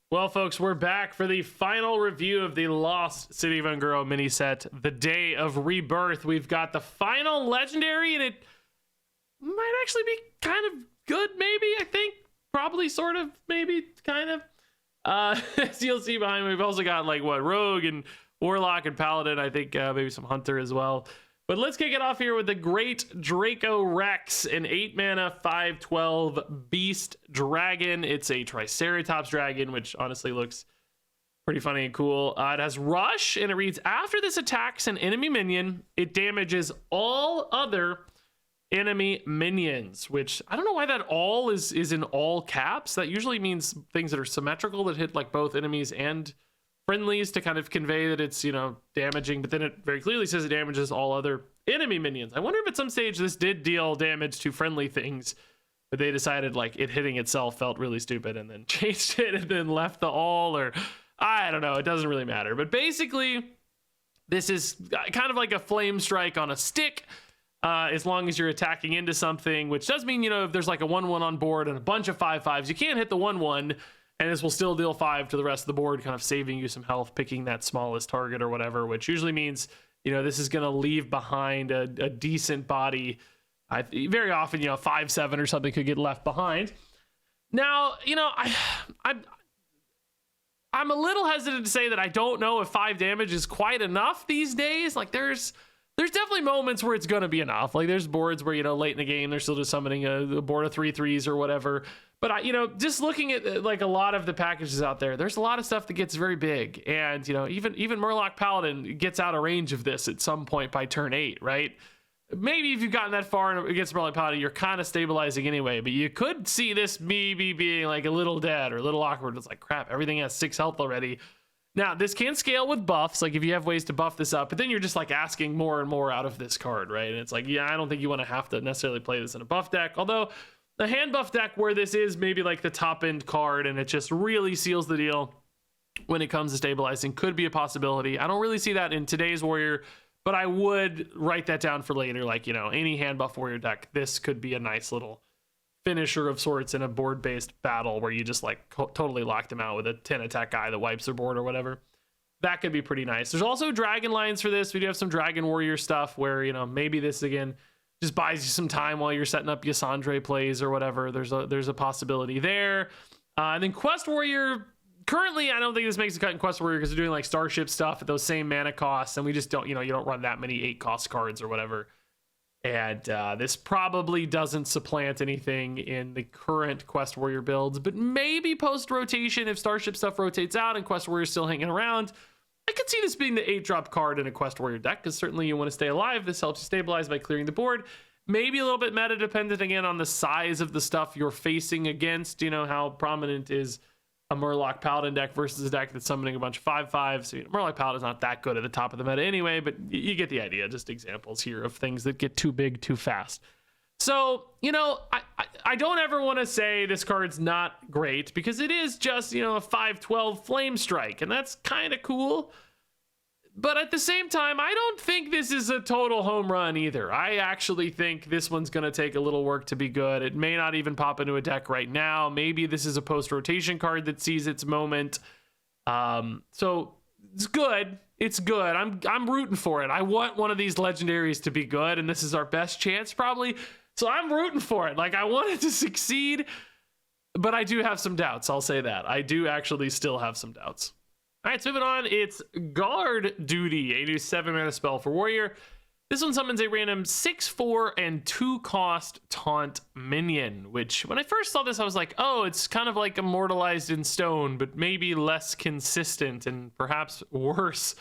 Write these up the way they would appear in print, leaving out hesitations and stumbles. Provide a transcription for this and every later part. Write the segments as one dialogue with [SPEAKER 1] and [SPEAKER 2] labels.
[SPEAKER 1] Well, folks, we're back for the final review of the Lost City of Ungoro mini set, The Day of Rebirth. We've got the final legendary, and it might actually be kind of good, maybe, I think. Probably, sort of, maybe, kind of. As you'll see behind me, we've also got, like, what, Rogue and Warlock and Paladin. I think maybe some Hunter as well. But let's kick it off here with the Great Draco Rex, an 8-mana, 5/12 Beast Dragon. It's a Triceratops Dragon, which honestly looks pretty funny and cool. It has Rush, and it reads, after this attacks an enemy minion, it damages all other enemy minions, which I don't know why that all is in all caps. That usually means things that are symmetrical that hit like both enemies and friendlies to kind of convey that it's, you know, damaging, but then it very clearly says it damages all other enemy minions. I wonder if at some stage this did deal damage to friendly things, but they decided like it hitting itself felt really stupid and then changed it and then left the all, or I don't know, it doesn't really matter. But basically this is kind of like a flame strike on a stick, as long as you're attacking into something, which does mean, you know, if there's like a 1/1 on board and a bunch of 5/5s, you can't hit the 1/1, and this will still deal 5 to the rest of the board, kind of saving you some health, picking that smallest target or whatever, which usually means, you know, this is going to leave behind a decent body. Very often, you know, 5/7 or something could get left behind. Now, you know, I'm a little hesitant to say that I don't know if 5 damage is quite enough these days. Like, there's definitely moments where it's going to be enough. Like, there's boards where, you know, late in the game, they're still just summoning a board of 3/3s or whatever. But, you know, just looking at, like, a lot of the packages out there, there's a lot of stuff that gets very big. And, you know, even Murloc Paladin gets out of range of this at some point by turn 8, right? Maybe if you've gotten that far against Murloc Paladin, you're kind of stabilizing anyway. But you could see this maybe being, like, a little dead or a little awkward. It's like, crap, everything has 6 health already. Now, this can scale with buffs, like if you have ways to buff this up, but then you're just like asking more and more out of this card, right? And it's like, yeah, I don't think you want to have to necessarily play this in a buff deck. Although the hand buff deck where this is maybe like the top end card and it just really seals the deal when it comes to stabilizing could be a possibility. I don't really see that in today's Warrior, but I would write that down for later. Like, you know, any hand buff Warrior deck, this could be a nice little finisher of sorts in a board-based battle where you just like totally lock them out with a 10 attack guy that wipes their board or whatever. That could be pretty nice. There's also dragon lines for this. We do have some dragon warrior stuff where, you know, maybe this again just buys you some time while you're setting up Yasandre plays or whatever. There's a possibility there. And then quest warrior, currently I don't think this makes a cut in quest warrior because they're doing like starship stuff at those same mana costs, and we just don't, you know, you don't run that many 8 cost cards or whatever. And this probably doesn't supplant anything in the current Quest Warrior builds, but maybe post-rotation, if Starship stuff rotates out and Quest Warrior's still hanging around, I could see this being the 8-drop card in a Quest Warrior deck, because certainly you want to stay alive. This helps you stabilize by clearing the board. Maybe a little bit meta-dependent, again, on the size of the stuff you're facing against, you know, how prominent is a Murloc Paladin deck versus a deck that's summoning a bunch of 5/5s. So, you know, Murloc Paladin's not that good at the top of the meta anyway, but you get the idea. Just examples here of things that get too big too fast. So, you know, I don't ever want to say this card's not great, because it is just, you know, a 5/12 Flame Strike, and that's kind of cool. But at the same time, I don't think this is a total home run either. I actually think this one's going to take a little work to be good. It may not even pop into a deck right now. Maybe this is a post-rotation card that sees its moment. So it's good. It's good. I'm rooting for it. I want one of these legendaries to be good, and this is our best chance probably. So I'm rooting for it. Like, I want it to succeed, but I do have some doubts. I'll say that. I do actually still have some doubts. All right, so moving on, it's Guard Duty, a new 7-mana spell for Warrior. This one summons a random 6/4 and 2-cost Taunt minion, which when I first saw this, I was like, oh, it's kind of like Immortalized in Stone, but maybe less consistent and perhaps worse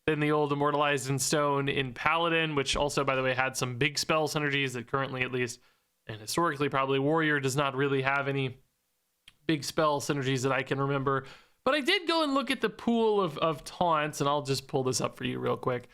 [SPEAKER 1] than the old Immortalized in Stone in Paladin, which also, by the way, had some big spell synergies that currently, at least, and historically probably, Warrior does not really have any big spell synergies that I can remember. But I did go and look at the pool of taunts, and I'll just pull this up for you real quick.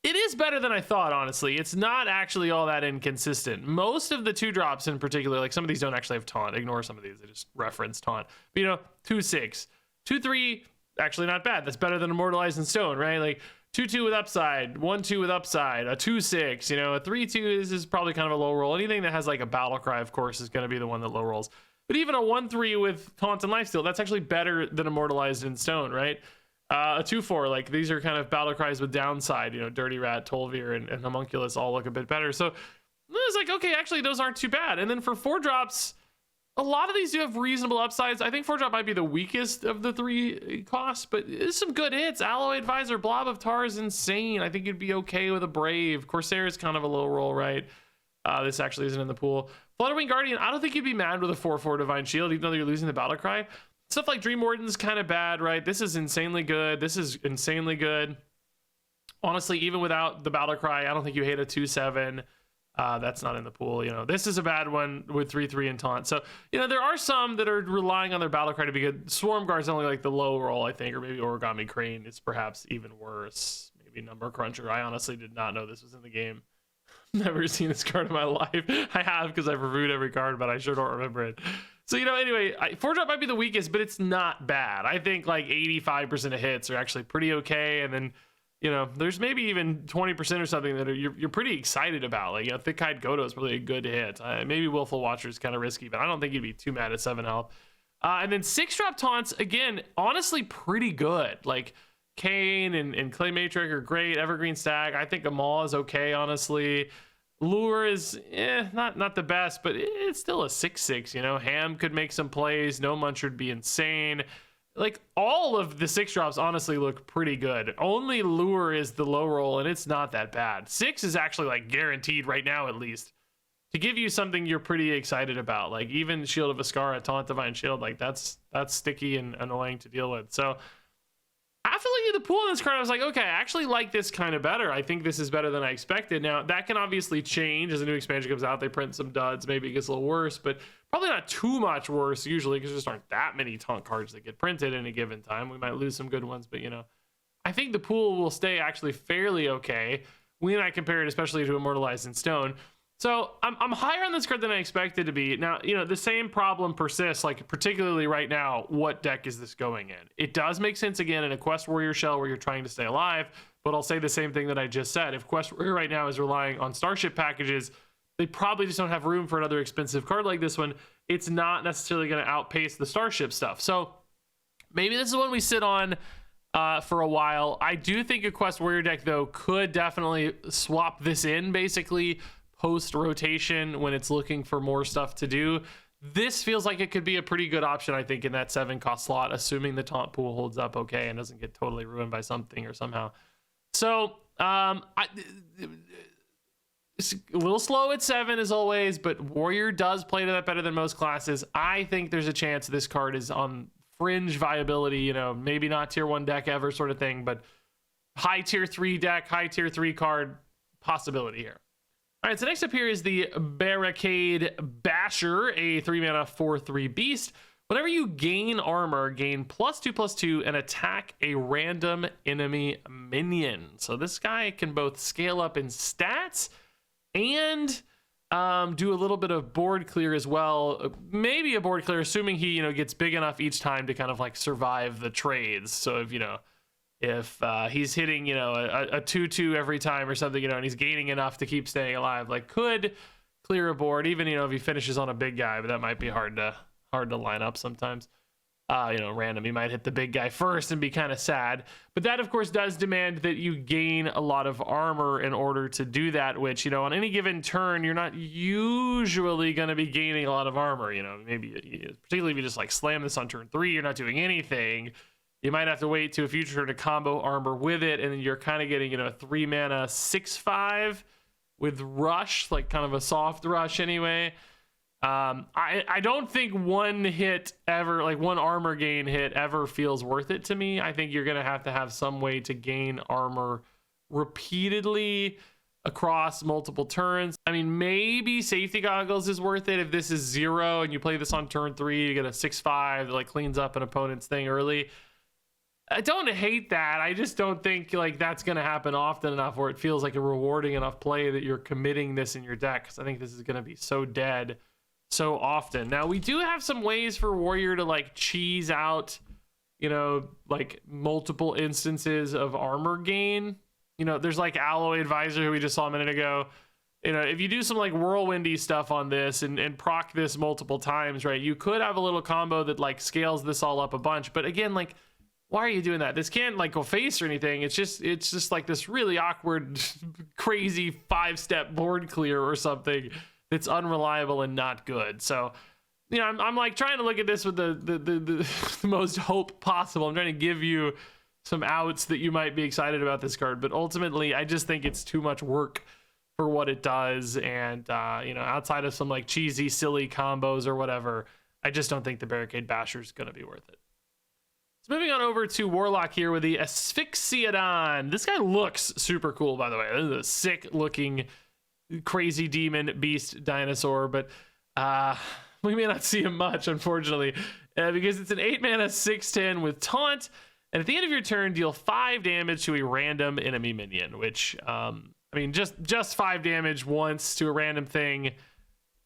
[SPEAKER 1] It is better than I thought, honestly. It's not actually all that inconsistent. Most of the 2-drops in particular, like some of these don't actually have taunt. Ignore some of these, they just reference taunt. But, you know, 2/6. 2/3, actually not bad. That's better than Immortalized in Stone, right? Like 2/2 with upside, 1/2 with upside, a 2/6, you know, a 3/2 is probably kind of a low roll. Anything that has like a battle cry, of course, is going to be the one that low rolls. But even a 1/3 with Taunt and Lifesteal, that's actually better than Immortalized in Stone, right? A 2/4, like these are kind of battle cries with downside, you know, Dirty Rat, Tolvir, and Homunculus all look a bit better. So it's like, okay, actually those aren't too bad. And then for 4-drops, a lot of these do have reasonable upsides. I think 4-drop might be the weakest of the 3 costs, but there's some good hits. Alloy Advisor, Blob of Tar is insane. I think you'd be okay with a Brave. Corsair is kind of a low roll, right? This actually isn't in the pool. Flutterwing Guardian, I don't think you'd be mad with a 4/4 Divine Shield, even though you're losing the Battle Cry. Stuff like Dream Warden's kind of bad, right? This is insanely good. This is insanely good. Honestly, even without the Battle Cry, I don't think you hate a 2/7. That's not in the pool. You know, this is a bad one with 3/3 and Taunt. So, you know, there are some that are relying on their Battle Cry to be good. Swarm Guard's only like the low roll, I think, or maybe Origami Crane is perhaps even worse. Maybe Number Cruncher. I honestly did not know this was in the game. Never seen this card in my life. I have because I've reviewed every card, but I sure don't remember it. So, you know, anyway, 4-drop might be the weakest, but it's not bad. I think like 85% of hits are actually pretty okay. And then, you know, there's maybe even 20% or something that you're pretty excited about. Like, you know, Thick-Hide Godo is probably a good hit. Maybe Willful Watcher is kind of risky, but I don't think you'd be too mad at 7 health. And then 6-drop taunts, again, honestly pretty good. Like, Kane and Clay Matrix are great. Evergreen Stag, I think Amal is okay, honestly. Lure is not the best, but it's still a 6/6, you know. Ham could make some plays. No Muncher would be insane. Like, all of the 6-drops honestly look pretty good. Only Lure is the low roll, and it's not that bad. 6 is actually like guaranteed right now, at least, to give you something you're pretty excited about. Like, even Shield of Ascara, Taunt Divine Shield, like that's sticky and annoying to deal with. So after looking at the pool in this card, I was like, okay, I actually like this kind of better. I think this is better than I expected. Now, that can obviously change as a new expansion comes out. They print some duds. Maybe it gets a little worse, but probably not too much worse usually, because there just aren't that many taunt cards that get printed in a given time. We might lose some good ones, but, you know, I think the pool will stay actually fairly okay when I compare it especially to Immortalized in Stone. So I'm higher on this card than I expected to be. Now, you know, the same problem persists, like particularly right now, what deck is this going in? It does make sense again in a Quest Warrior shell where you're trying to stay alive, but I'll say the same thing that I just said. If Quest Warrior right now is relying on Starship packages, they probably just don't have room for another expensive card like this one. It's not necessarily going to outpace the Starship stuff. So maybe this is one we sit on for a while. I do think a Quest Warrior deck, though, could definitely swap this in, basically, post-rotation when it's looking for more stuff to do. This feels like it could be a pretty good option, I think, in that 7-cost slot, assuming the taunt pool holds up okay and doesn't get totally ruined by something or somehow. So, it's a little slow at 7 as always, but Warrior does play to that better than most classes. I think there's a chance this card is on fringe viability, you know, maybe not tier 1 deck ever sort of thing, but high tier 3 deck, high tier 3 card possibility here. All right, so next up here is the Barricade Basher, a 3-mana 4/3 beast. Whenever you gain armor, gain +2/+2 and attack a random enemy minion. So this guy can both scale up in stats and do a little bit of board clear as well. Maybe a board clear, assuming he, you know, gets big enough each time to kind of like survive the trades. So if, you know, if he's hitting, you know, a 2/2 every time or something, you know, and he's gaining enough to keep staying alive, like could clear a board, even, you know, if he finishes on a big guy, but that might be hard to line up sometimes. You know, random, he might hit the big guy first and be kind of sad. But that, of course, does demand that you gain a lot of armor in order to do that, which, you know, on any given turn, you're not usually going to be gaining a lot of armor. You know, maybe, particularly if you just like slam this on turn 3, you're not doing anything. You might have to wait to a future turn to combo armor with it, and then you're kind of getting, you know, a 3-mana 6/5 with rush, like kind of a soft rush anyway. I don't think one hit ever, like one armor gain hit ever feels worth it to me. I think you're going to have some way to gain armor repeatedly across multiple turns. I mean, maybe Safety Goggles is worth it if this is 0 and you play this on turn 3, you get a 6/5 that like cleans up an opponent's thing early. I don't hate that. I just don't think like that's going to happen often enough where it feels like a rewarding enough play that you're committing this in your deck, because I think this is going to be so dead so often. Now, we do have some ways for Warrior to like cheese out, you know, like multiple instances of armor gain. You know, there's like Alloy Advisor, who we just saw a minute ago. you know, if you do some like whirlwindy stuff on this and proc this multiple times, right, you could have a little combo that like scales this all up a bunch. But again, like, why are you doing that? This can't like go face or anything. It's just like this really awkward, crazy 5-step board clear or something that's unreliable and not good. So, you know, I'm like trying to look at this with the most hope possible. I'm trying to give you some outs that you might be excited about this card, but ultimately I just think it's too much work for what it does. And you know, outside of some like cheesy, silly combos or whatever, I just don't think the Barricade Basher is going to be worth it. So moving on over to Warlock here with the Asphyxiodon. This guy looks super cool, by the way. This is a sick looking crazy demon beast dinosaur, but we may not see him much, unfortunately, because it's an 8-mana 6/10 with taunt, and at the end of your turn, deal 5 damage to a random enemy minion, which, I mean, just 5 damage once to a random thing,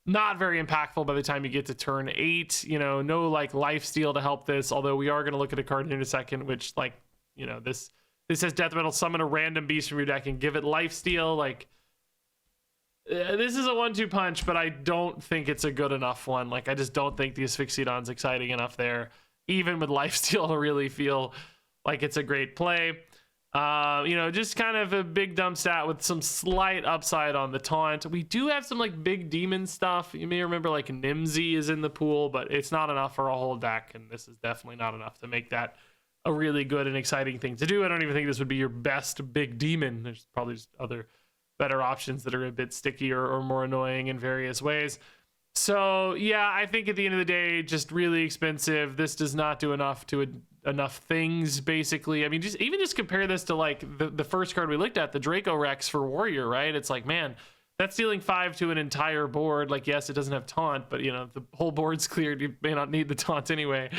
[SPEAKER 1] not very impactful by the time you get to turn 8. You know, no like lifesteal to help this, although we are going to look at a card in a second, which, like, you know, this says death metal, summon a random beast from your deck and give it lifesteal. Like, this is a 1-2 punch, but I don't think it's a good enough one. Like, I just don't think the Asphyxiodon's exciting enough there, even with lifesteal, to really feel like it's a great play. You know, just kind of a big dumb stat with some slight upside on the taunt. We do have some like big demon stuff. You may remember like Nimsy is in the pool, but it's not enough for a whole deck, and this is definitely not enough to make that a really good and exciting thing to do. I don't even think this would be your best big demon. There's probably just other better options that are a bit stickier or more annoying in various ways. So yeah, I think at the end of the day, just really expensive. This does not do enough to enough things, basically. I mean, just compare this to like the first card we looked at, the Draco Rex for Warrior, right? It's like, man, that's dealing 5 to an entire board. Like, yes, it doesn't have taunt, but you know, the whole board's cleared. You may not need the taunt anyway.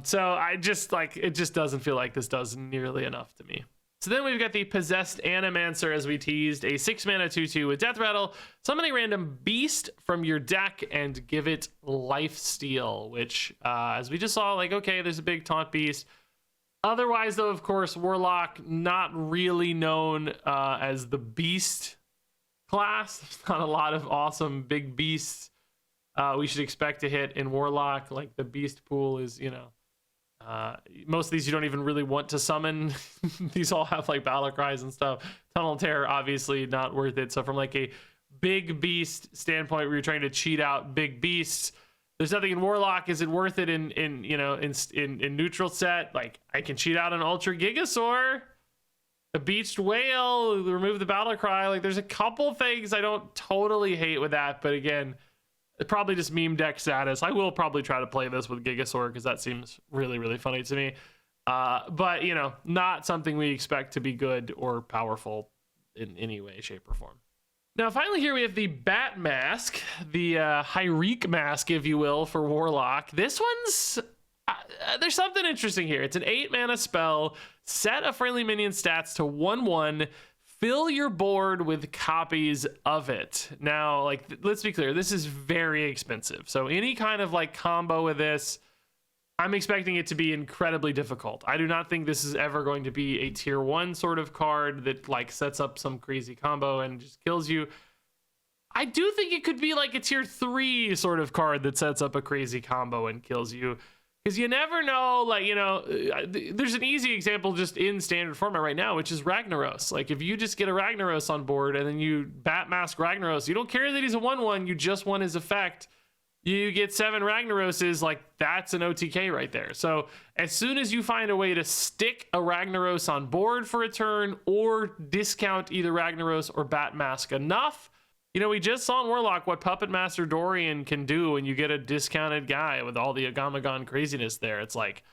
[SPEAKER 1] So I just like, it just doesn't feel like this does nearly enough to me. So then we've got the Possessed Animancer, as we teased, a 6-mana 2/2 with Death Rattle. Summon a random beast from your deck and give it lifesteal, which, as we just saw, like, okay, there's a big taunt beast. Otherwise, though, of course, Warlock, not really known as the beast class. There's not a lot of awesome big beasts we should expect to hit in Warlock. Like, the beast pool is, you know, most of these you don't even really want to summon. These all have like battle cries and stuff. Tunnel Terror, obviously not worth it. So from like a big beast standpoint where you're trying to cheat out big beasts, there's nothing in Warlock. Is it worth it in you know, in neutral set? Like, I can cheat out an Ultra Gigasaur, a Beached Whale, remove the battle cry. Like, there's a couple things I don't totally hate with that, but again, probably just meme deck status. I will probably try to play this with Gigasaur because that seems really, really funny to me. But, you know, not something we expect to be good or powerful in any way, shape, or form. Now, finally, here we have the Bat Mask, the Hyreek Mask, if you will, for Warlock. This one's... there's something interesting here. It's an 8-mana spell. Set a friendly minion stats to 1/1. Fill your board with copies of it. Now, like, let's be clear, this is very expensive. So any kind of like combo with this, I'm expecting it to be incredibly difficult. I do not think this is ever going to be a tier 1 sort of card that like sets up some crazy combo and just kills you. I do think it could be like a tier 3 sort of card that sets up a crazy combo and kills you. Because you never know, like, you know, there's an easy example just in standard format right now, which is Ragnaros. Like, if you just get a Ragnaros on board and then you Bat Mask Ragnaros, you don't care that he's a 1/1, you just want his effect. You get 7 Ragnaroses, like, that's an OTK right there. So as soon as you find a way to stick a Ragnaros on board for a turn or discount either Ragnaros or Bat Mask enough, you know, we just saw in Warlock what Puppet Master Dorian can do when you get a discounted guy with all the Agamagon craziness there. It's like, if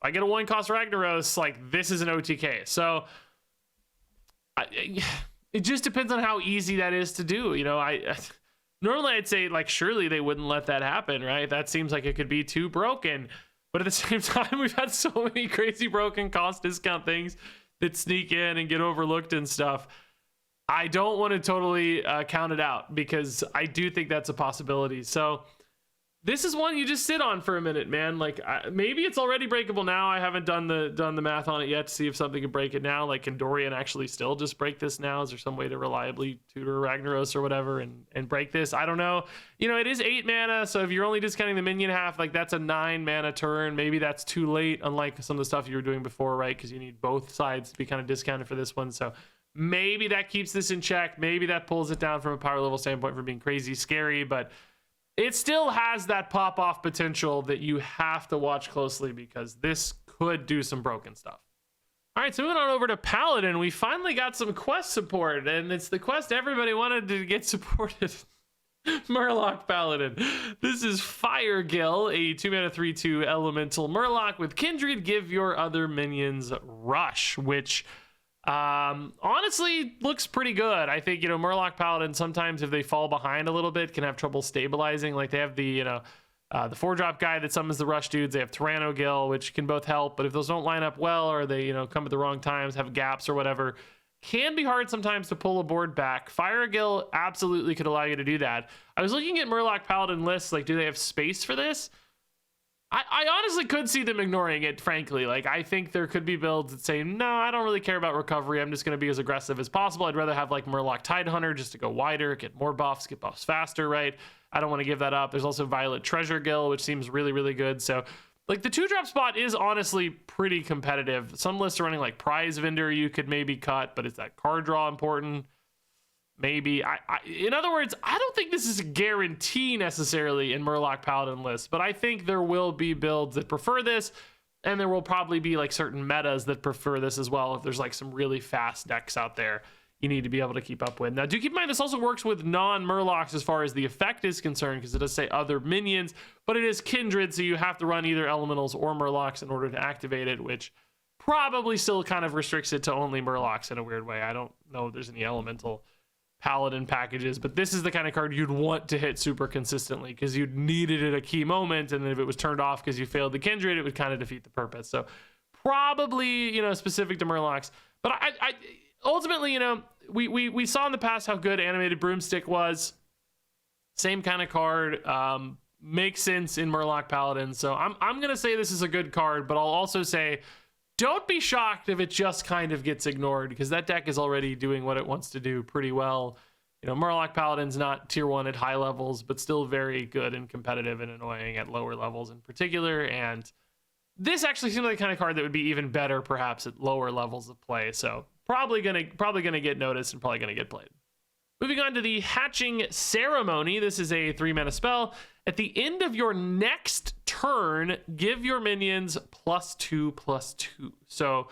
[SPEAKER 1] I get a 1-cost Ragnaros, like, this is an OTK. So it just depends on how easy that is to do. You know, normally I'd say, like, surely they wouldn't let that happen, right? That seems like it could be too broken. But at the same time, we've had so many crazy broken cost discount things that sneak in and get overlooked and stuff. I don't want to totally count it out because I do think that's a possibility. So this is one you just sit on for a minute, man. Like maybe it's already breakable now. I haven't done the math on it yet to see if something can break it now. Like, can Dorian actually still just break this now? Is there some way to reliably tutor Ragnaros or whatever and break this? I don't know. You know, it is 8 mana, so if you're only discounting the minion half, like that's a 9 mana turn. Maybe that's too late, unlike some of the stuff you were doing before, right? Because you need both sides to be kind of discounted for this one. So maybe that keeps this in check. Maybe that pulls it down from a power level standpoint for being crazy scary, but it still has that pop-off potential that you have to watch closely because this could do some broken stuff. All right, so moving on over to Paladin, we finally got some quest support, and it's the quest everybody wanted to get supported. Murloc Paladin. This is Firegill, a 2-mana 3/2 elemental Murloc with Kindred. Give your other minions Rush, which honestly looks pretty good. I think, you know, Murloc Paladin, sometimes if they fall behind a little bit, can have trouble stabilizing. Like they have the, you know, the 4-drop guy that summons the Rush dudes. They have Tyrannogill, which can both help, but if those don't line up well, or they, you know, come at the wrong times, have gaps or whatever, can be hard sometimes to pull a board back. Firegill absolutely could allow you to do that. I was looking at Murloc Paladin lists, like, do they have space for this? I honestly could see them ignoring it, frankly. Like, I think there could be builds that say, no, I don't really care about recovery. I'm just going to be as aggressive as possible. I'd rather have, like, Murloc Tidehunter just to go wider, get more buffs, get buffs faster, right? I don't want to give that up. There's also Violet Treasuregill, which seems really, really good. So, like, the 2-drop spot is honestly pretty competitive. Some lists are running, like, Prize Vendor you could maybe cut, but is that card draw important? Maybe. In other words, I don't think this is a guarantee necessarily in Murloc Paladin lists, but I think there will be builds that prefer this, and there will probably be like certain metas that prefer this as well. If there's like some really fast decks out there, you need to be able to keep up with. Now, do keep in mind this also works with non-Murlocs as far as the effect is concerned, because it does say other minions, but it is Kindred, so you have to run either Elementals or Murlocs in order to activate it, which probably still kind of restricts it to only Murlocs in a weird way. I don't know if there's any Elemental Paladin packages, but this is the kind of card you'd want to hit super consistently because you'd need it at a key moment, and then if it was turned off because you failed the Kindred, it would kind of defeat the purpose. So probably, you know, specific to Murlocs. But I ultimately, you know, we saw in the past how good Animated Broomstick was. Same kind of card. Makes sense in Murloc Paladin. So I'm gonna say this is a good card, but I'll also say don't be shocked if it just kind of gets ignored, because that deck is already doing what it wants to do pretty well. You know, Murloc Paladin's not tier 1 at high levels, but still very good and competitive and annoying at lower levels in particular. And this actually seems like the kind of card that would be even better perhaps at lower levels of play. So probably gonna get noticed and probably gonna get played. Moving on to the Hatching Ceremony. This is a 3-mana spell. At the end of your next turn, give your minions +2/+2. So,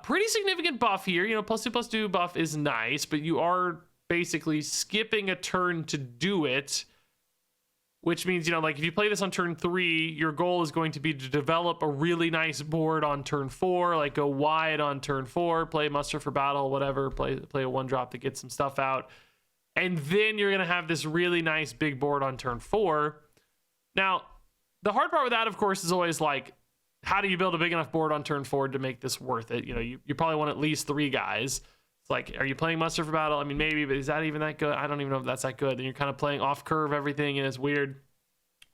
[SPEAKER 1] pretty significant buff here. You know, +2/+2 buff is nice, but you are basically skipping a turn to do it, which means, you know, like if you play this on turn 3, your goal is going to be to develop a really nice board on turn 4, like go wide on turn 4, play Muster for Battle, whatever, play a 1-drop that gets some stuff out. And then you're going to have this really nice big board on turn 4. Now, the hard part with that, of course, is always like, how do you build a big enough board on turn 4 to make this worth it? You know, you probably want at least 3 guys. It's like, are you playing Muster for Battle? I mean, maybe, but is that even that good? I don't even know if that's that good. Then you're kind of playing off curve everything, and it's weird.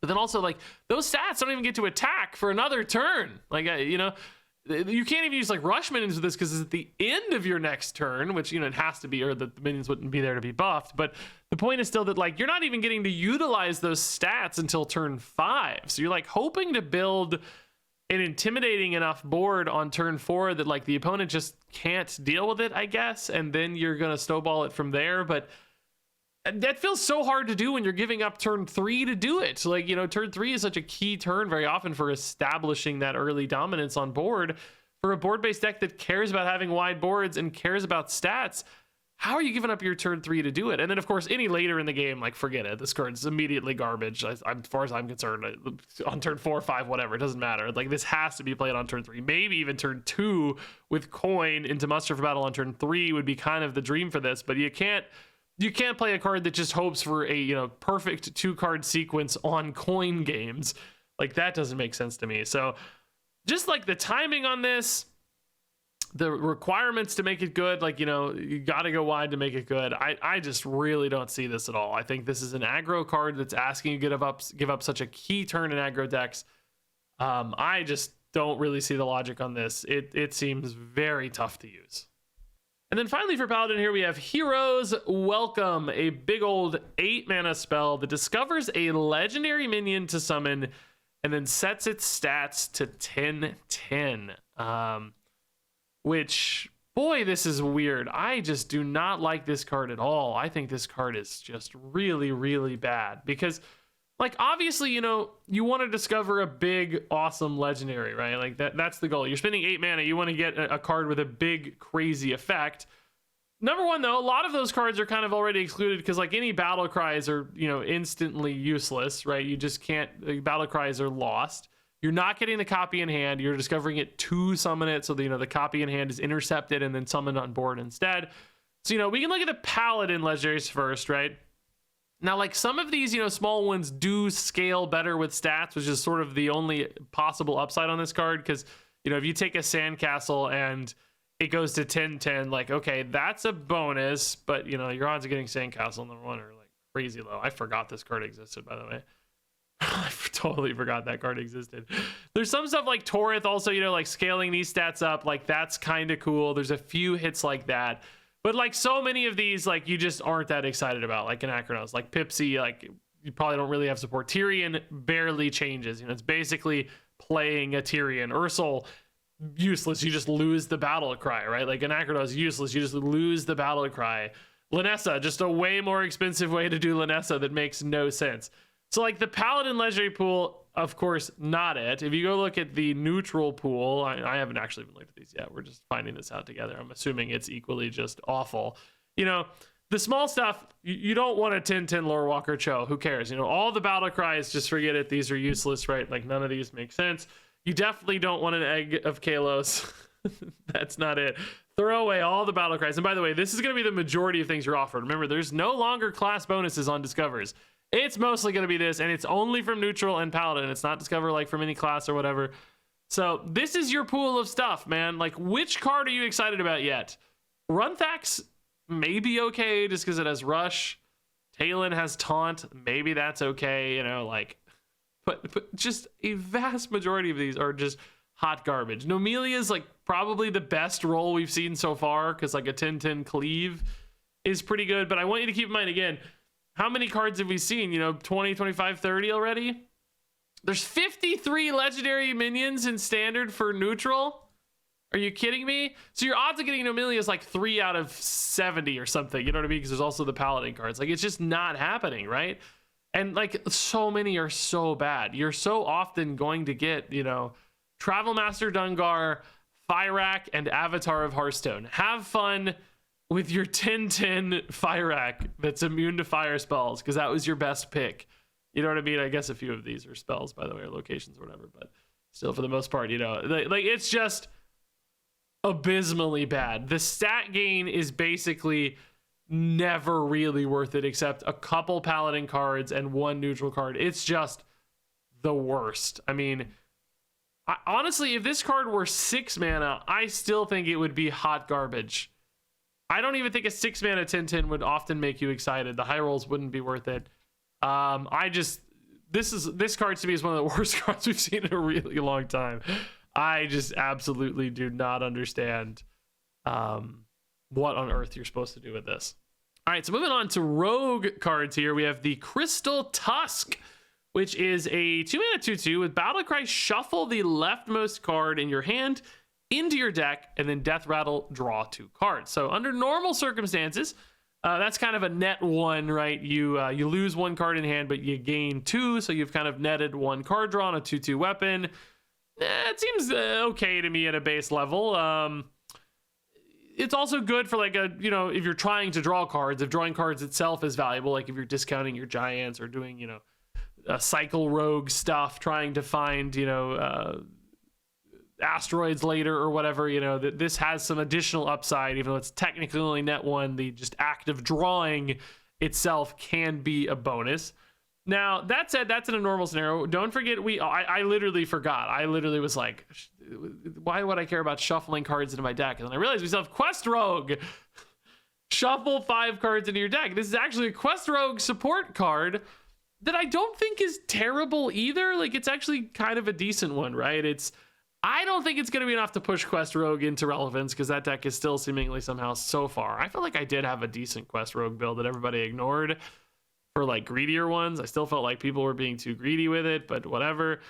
[SPEAKER 1] But then also, like, those stats don't even get to attack for another turn. Like, you know, you can't even use like rush minions with this because it's at the end of your next turn, which, you know, it has to be, or the minions wouldn't be there to be buffed. But the point is still that, like, you're not even getting to utilize those stats until turn 5. So you're like hoping to build an intimidating enough board on turn 4 that like the opponent just can't deal with it, I guess. And then you're going to snowball it from there. But that feels so hard to do when you're giving up turn 3 to do it. So, like, you know, turn 3 is such a key turn very often for establishing that early dominance on board. For a board-based deck that cares about having wide boards and cares about stats, how are you giving up your turn 3 to do it? And then, of course, any later in the game, like, forget it. This card's immediately garbage, as far as I'm concerned. On turn 4, 5, whatever, it doesn't matter. Like, this has to be played on turn 3. Maybe even turn 2 with coin into Muster for Battle on turn 3 would be kind of the dream for this, but you can't play a card that just hopes for a, you know, perfect 2-card sequence on coin games. Like, that doesn't make sense to me. So just like the timing on this, the requirements to make it good, like, you know, you got to go wide to make it good. I just really don't see this at all. I think this is an aggro card that's asking you to give up such a key turn in aggro decks. I just don't really see the logic on this. It seems very tough to use. And then finally for Paladin here, we have Heroes Welcome, a big old 8 mana spell that discovers a legendary minion to summon and then sets its stats to 10/10. Which, boy, this is weird. I just do not like this card at all. I think this card is just really, really bad because, like, obviously, you know, you want to discover a big, awesome legendary, right? Like that's the goal. You're spending 8 mana. You want to get a card with a big, crazy effect. Number one, though, a lot of those cards are kind of already excluded because, like, any battle cries are, you know, instantly useless, right? You just can't, battle cries are lost. You're not getting the copy in hand. You're discovering it to summon it. So, you know, the copy in hand is intercepted and then summoned on board instead. So, you know, we can look at the Paladin legendaries first, right? Now, like, some of these, you know, small ones do scale better with stats, which is sort of the only possible upside on this card. Because, you know, if you take a Sandcastle and it goes to 10/10, like, okay, that's a bonus. But, you know, your odds of getting Sandcastle number one are, like, crazy low. I forgot this card existed, by the way. I totally forgot that card existed. There's some stuff like Torith also, you know, like scaling these stats up, like that's kind of cool. There's a few hits like that, but like so many of these, like you just aren't that excited about, like in Anachronos, like Pipsy, like you probably don't really have support. Tyrion barely changes, you know, it's basically playing a Tyrion. Ursel, useless, you just lose the battle cry, right? Like Anachronos, useless, you just lose the battle cry. Linessa, just a way more expensive way to do Linessa that makes no sense. So, like, the Paladin legendary pool, of course, not it. If you go look at the neutral pool, I haven't actually even looked at these yet. We're just finding this out together. I'm assuming it's equally just awful. You know, the small stuff, you don't want a 10/10 Lore Walker Cho. Who cares? You know, all the battle cries, just forget it. These are useless, right? Like, none of these make sense. You definitely don't want an Egg of Kalos. That's not it. Throw away all the battle cries. And by the way, this is going to be the majority of things you're offered. Remember, there's no longer class bonuses on Discovers. It's mostly going to be this, and it's only from neutral and Paladin. It's not Discover like from any class or whatever. So this is your pool of stuff, man. Like, which card are you excited about yet? Runthax may be okay just because it has Rush. Talon has Taunt. Maybe that's okay, you know, like, but just a vast majority of these are just hot garbage. Nomelia is like probably the best roll we've seen so far because like a 10/10 cleave is pretty good. But I want you to keep in mind again, how many cards have we seen? You know, 20, 25, 30 already? There's 53 legendary minions in standard for neutral. Are you kidding me? So your odds of getting Nomelia is like 3 out of 70 or something. You know what I mean? Because there's also the Paladin cards. Like, it's just not happening, right? And like, so many are so bad. You're so often going to get, you know, Travel Master Dungar, Fyrakk, and Avatar of Hearthstone. Have fun with your 10/10 Fyrakk that's immune to fire spells, because that was your best pick. You know what I mean? I guess a few of these are spells, by the way, or locations or whatever, but still, for the most part, you know, like it's just abysmally bad. The stat gain is basically never really worth it, except a couple Paladin cards and 1 neutral card. It's just the worst. I mean, honestly, if this card were 6 mana, I still think it would be hot garbage. I don't even think a 6 mana 10/10 would often make you excited. The high rolls wouldn't be worth it. This card to me is one of the worst cards we've seen in a really long time. I just absolutely do not understand what on earth you're supposed to do with this. All right, so moving on to rogue cards here, we have the Crystal Tusk, which is a 2 mana 2/2 with Battlecry. Shuffle the leftmost card in your hand into your deck, and then Death Rattle, draw 2 cards. So under normal circumstances, that's kind of a net 1, right? You lose 1 card in hand, but you gain 2, so you've kind of netted 1 card draw on a 2/2 weapon. It seems okay to me at a base level. It's also good for like you know, if you're trying to draw cards, if drawing cards itself is valuable, like if you're discounting your giants or doing, you know, cycle rogue stuff, trying to find, you know, asteroids later or whatever, you know, that this has some additional upside, even though it's technically only net 1. The just act of drawing itself can be a bonus. Now, that said, that's in a normal scenario. Don't forget, I literally forgot. I literally was like, why would I care about shuffling cards into my deck? And then I realized we still have Quest Rogue. Shuffle 5 cards into your deck. This is actually a Quest Rogue support card that I don't think is terrible either. Like, it's actually kind of a decent one, right? I don't think it's going to be enough to push Quest Rogue into relevance because that deck is still seemingly somehow so far. I feel like I did have a decent Quest Rogue build that everybody ignored for like greedier ones. I still felt like people were being too greedy with it, but whatever.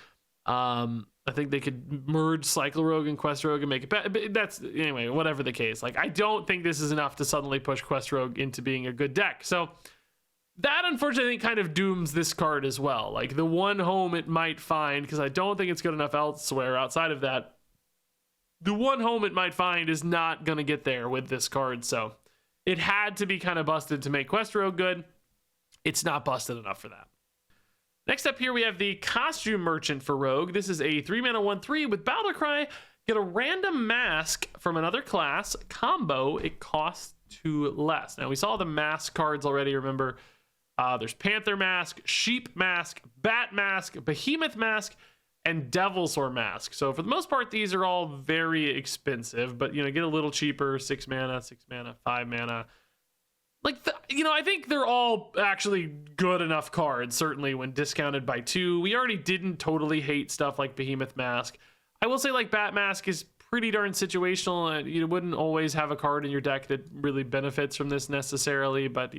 [SPEAKER 1] I think they could merge Cycle Rogue and Quest Rogue and make it better. But that's, anyway, whatever the case. Like, I don't think this is enough to suddenly push Quest Rogue into being a good deck. So that, unfortunately, kind of dooms this card as well. Like, the one home it might find, because I don't think it's good enough elsewhere outside of that, the one home it might find is not going to get there with this card. So it had to be kind of busted to make Quest Rogue good. It's not busted enough for that. Next up here, we have the Costume Merchant for Rogue. This is a 3-mana 1/3 with Battle Cry. Get a random mask from another class. Combo, it costs 2 less. Now, we saw the mask cards already, remember. There's Panther Mask, Sheep Mask, Bat Mask, Behemoth Mask, and Devilsaur Mask. So for the most part, these are all very expensive, but, get a little cheaper. 6 mana, 6 mana, 5 mana. Like, I think they're all actually good enough cards, certainly when discounted by 2. We already didn't totally hate stuff like Behemoth Mask. I will say, like, Bat Mask is pretty darn situational. You wouldn't always have a card in your deck that really benefits from this necessarily, but,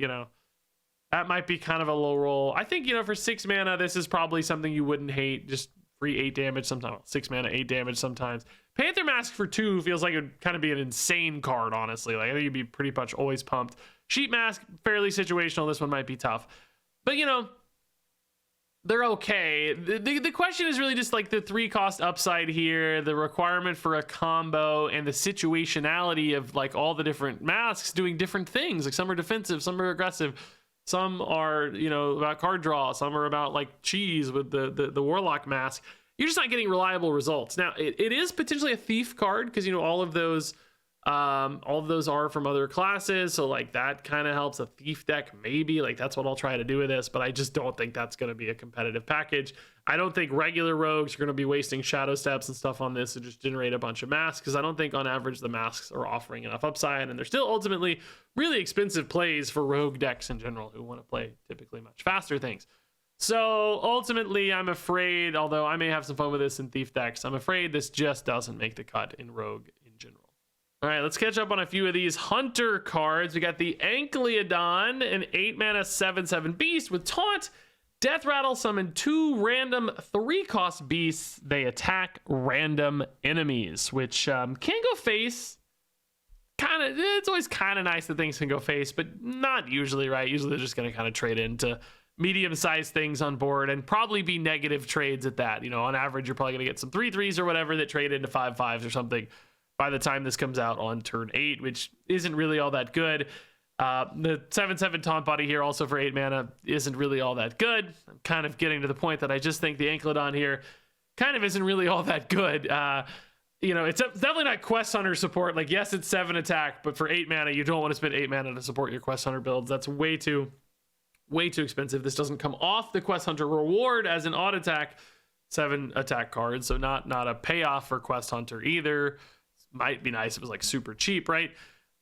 [SPEAKER 1] that might be kind of a low roll. I think, for 6 mana, this is probably something you wouldn't hate. Just free 8 damage sometimes. 6 mana, 8 damage sometimes. Panther Mask for 2 feels like it would kind of be an insane card, honestly. Like, I think you'd be pretty much always pumped. Sheep Mask, fairly situational. This one might be tough. But, they're okay. The question is really just like the 3-cost upside here, the requirement for a combo, and the situationality of like all the different masks doing different things. Like, some are defensive, some are aggressive, some are, about card draw, some are about like cheese with the Warlock mask. You're just not getting reliable results. Now, it is potentially a thief card because, all of those are from other classes, so like that kind of helps a thief deck, maybe. Like, that's what I'll try to do with this, but I just don't think that's going to be a competitive package. I don't think regular rogues are going to be wasting shadow steps and stuff on this to just generate a bunch of masks, because I don't think on average the masks are offering enough upside, and they're still ultimately really expensive plays for rogue decks in general who want to play typically much faster things. So ultimately, I'm afraid, although I may have some fun with this in thief decks, I'm afraid this just doesn't make the cut in rogue in general. All right, let's catch up on a few of these Hunter cards. We got the Ankleodon, an 8-mana 7/7 beast with Taunt. Death Rattle, summon 2 random 3-cost beasts. They attack random enemies, which can go face. It's always kind of nice that things can go face, but not usually, right? Usually they're just going to kind of trade into medium-sized things on board and probably be negative trades at that. On average, you're probably going to get some 3/3s or whatever that trade into 5/5s or something by the time this comes out on turn 8, which isn't really all that good. The 7/7 Taunt Body here, also for 8 mana, isn't really all that good. I'm kind of getting to the point that I just think the Ankleodon here kind of isn't really all that good. It's definitely not Quest Hunter support. Like, yes, it's 7 attack, but for 8 mana, you don't want to spend 8 mana to support your Quest Hunter builds. That's way too expensive. This doesn't come off the Quest Hunter reward as an odd attack 7 attack card, so not a payoff for Quest Hunter either. Might be nice if it was like super cheap, right?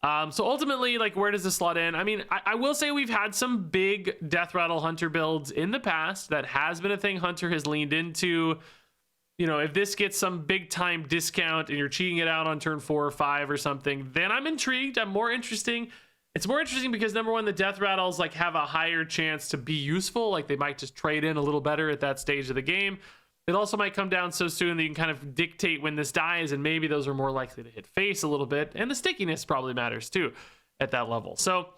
[SPEAKER 1] So ultimately, like, where does this slot in? I mean, I will say we've had some big Death Rattle Hunter builds in the past. That has been a thing Hunter has leaned into. If this gets some big time discount and you're cheating it out on turn 4 or 5 or something, then I'm intrigued. It's more interesting because, number one, the Death Rattles like have a higher chance to be useful. Like, they might just trade in a little better at that stage of the game. It also might come down so soon that you can kind of dictate when this dies, and maybe those are more likely to hit face a little bit. And the stickiness probably matters too at that level. So,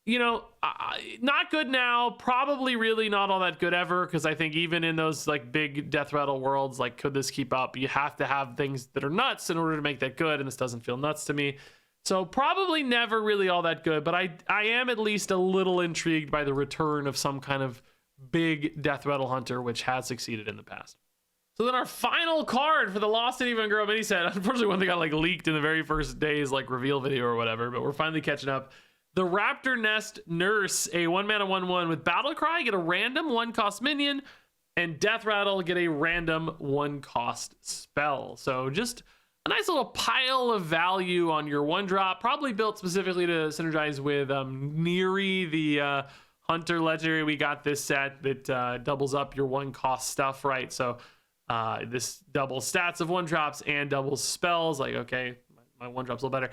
[SPEAKER 1] not good now, probably really not all that good ever, because I think even in those like big Death Rattle worlds, like, could this keep up? You have to have things that are nuts in order to make that good, and this doesn't feel nuts to me. So probably never really all that good, but I am at least a little intrigued by the return of some kind of big Death Rattle Hunter, which has succeeded in the past. So then our final card for the Lost and Even Grow mini set, unfortunately one that got like leaked in the very first day's like reveal video or whatever, but we're finally catching up. The Raptor Nest Nurse, a 1-mana 1/1 with Battle Cry. Get a random 1-cost minion and Death Rattle get a random 1-cost spell. So just a nice little pile of value on your 1-drop, probably built specifically to synergize with Neri, the Hunter legendary we got this set that doubles up your 1-cost stuff, right? So this doubles stats of 1-drops and doubles spells. Like, okay, my 1-drop's a little better.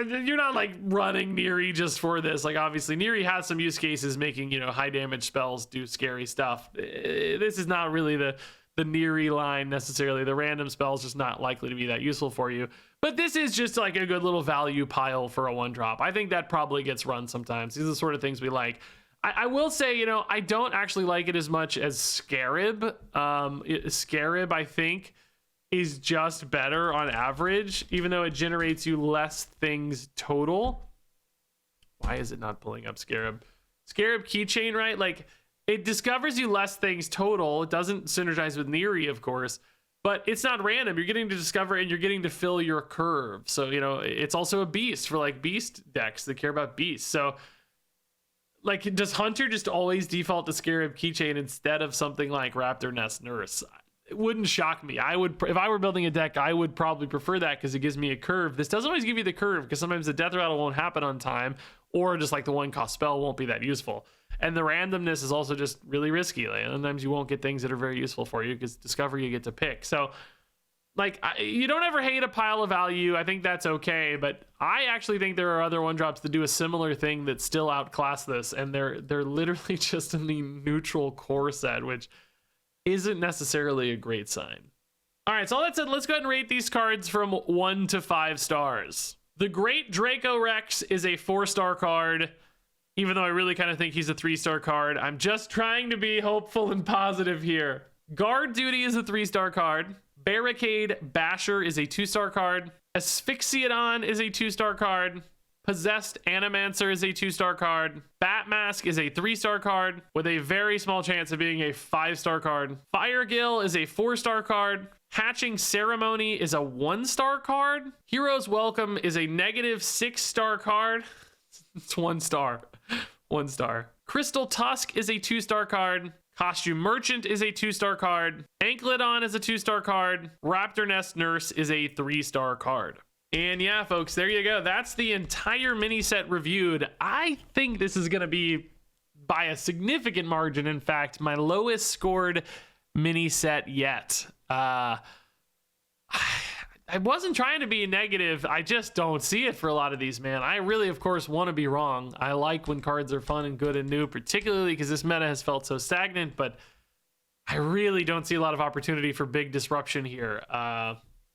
[SPEAKER 1] You're not like running Neri just for this. Like, obviously Neri has some use cases making, high damage spells do scary stuff. This is not really the Neri line necessarily. The random spells just not likely to be that useful for you, but this is just like a good little value pile for a 1-drop. I think that probably gets run sometimes. These are the sort of things we like. I will say, I don't actually like it as much as Scarab. Scarab, I think, is just better on average, even though it generates you less things total. Why is it not pulling up Scarab? Scarab keychain, right? Like, it discovers you less things total. It doesn't synergize with Neri, of course, but it's not random. You're getting to discover and you're getting to fill your curve. So, it's also a beast for like beast decks that care about beasts. So, like, does Hunter just always default to Scarab keychain instead of something like Raptor Nest Nurse? It wouldn't shock me. I would, if I were building a deck, I would probably prefer that because it gives me a curve. This doesn't always give you the curve because sometimes the Death Rattle won't happen on time, or just like the 1-cost spell won't be that useful. And the randomness is also just really risky. Like, sometimes you won't get things that are very useful for you because Discovery you get to pick. So, like, you don't ever hate a pile of value. I think that's okay, but I actually think there are other 1-drops that do a similar thing that still outclass this, and they're literally just in the neutral core set, which isn't necessarily a great sign. All right, so all that said, let's go ahead and rate these cards from 1 to 5 stars. The Great Draco Rex is a 4-star card, even though I really kind of think he's a 3-star card. I'm just trying to be hopeful and positive here. Guard Duty is a 3-star card. Barricade Basher is a 2-star card. Asphyxiodon is a 2-star card. Possessed Animancer is a 2-star card. Batmask is a 3-star card with a very small chance of being a 5-star card. Firegill is a 4-star card. Hatching Ceremony is a 1-star card. Hero's Welcome is a -6-star card. It's 1 star. 1 star. Crystal Tusk is a 2-star card. Costume Merchant is a 2-star card. Ankleton is a 2-star card. Raptor Nest Nurse is a 3-star card. And yeah, folks, there you go. That's the entire mini set reviewed. I think this is going to be, by a significant margin, in fact, my lowest scored mini set yet. I wasn't trying to be negative. I just don't see it for a lot of these, man. I really, of course, want to be wrong. I like when cards are fun and good and new, particularly because this meta has felt so stagnant, but I really don't see a lot of opportunity for big disruption here.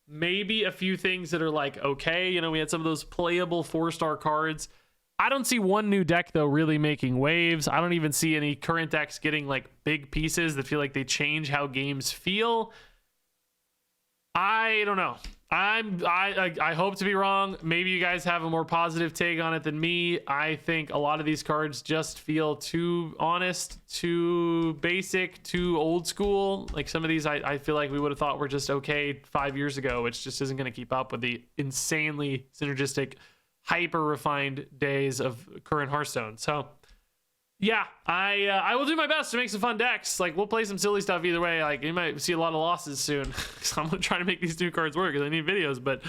[SPEAKER 1] Maybe a few things that are like, okay, we had some of those playable 4-star cards. I don't see one new deck, though, really making waves. I don't even see any current decks getting like big pieces that feel like they change how games feel. I don't know. I hope to be wrong. Maybe you guys have a more positive take on it than me. I think a lot of these cards just feel too honest, too basic, too old school. Like some of these I feel like we would have thought were just okay 5 years ago, which just isn't going to keep up with the insanely synergistic, hyper refined days of current Hearthstone. So yeah, I will do my best to make some fun decks. Like, we'll play some silly stuff either way. Like, you might see a lot of losses soon because I'm trying to make these new cards work because I need videos. But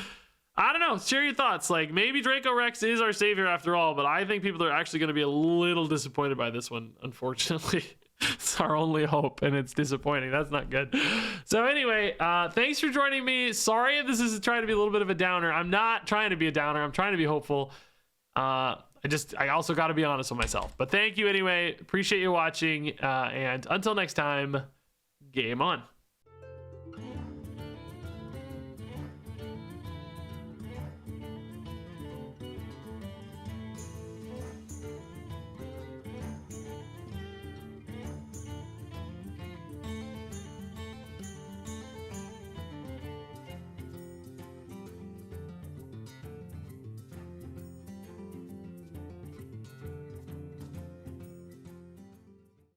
[SPEAKER 1] I don't know. Share your thoughts. Like, maybe Draco Rex is our savior after all, but I think people are actually going to be a little disappointed by this one, unfortunately. It's our only hope, and it's disappointing. That's not good. So anyway, thanks for joining me. Sorry if this is trying to be a little bit of a downer. I'm not trying to be a downer. I'm trying to be hopeful. I also got to be honest with myself. But thank you anyway. Appreciate you watching. And until next time, game on.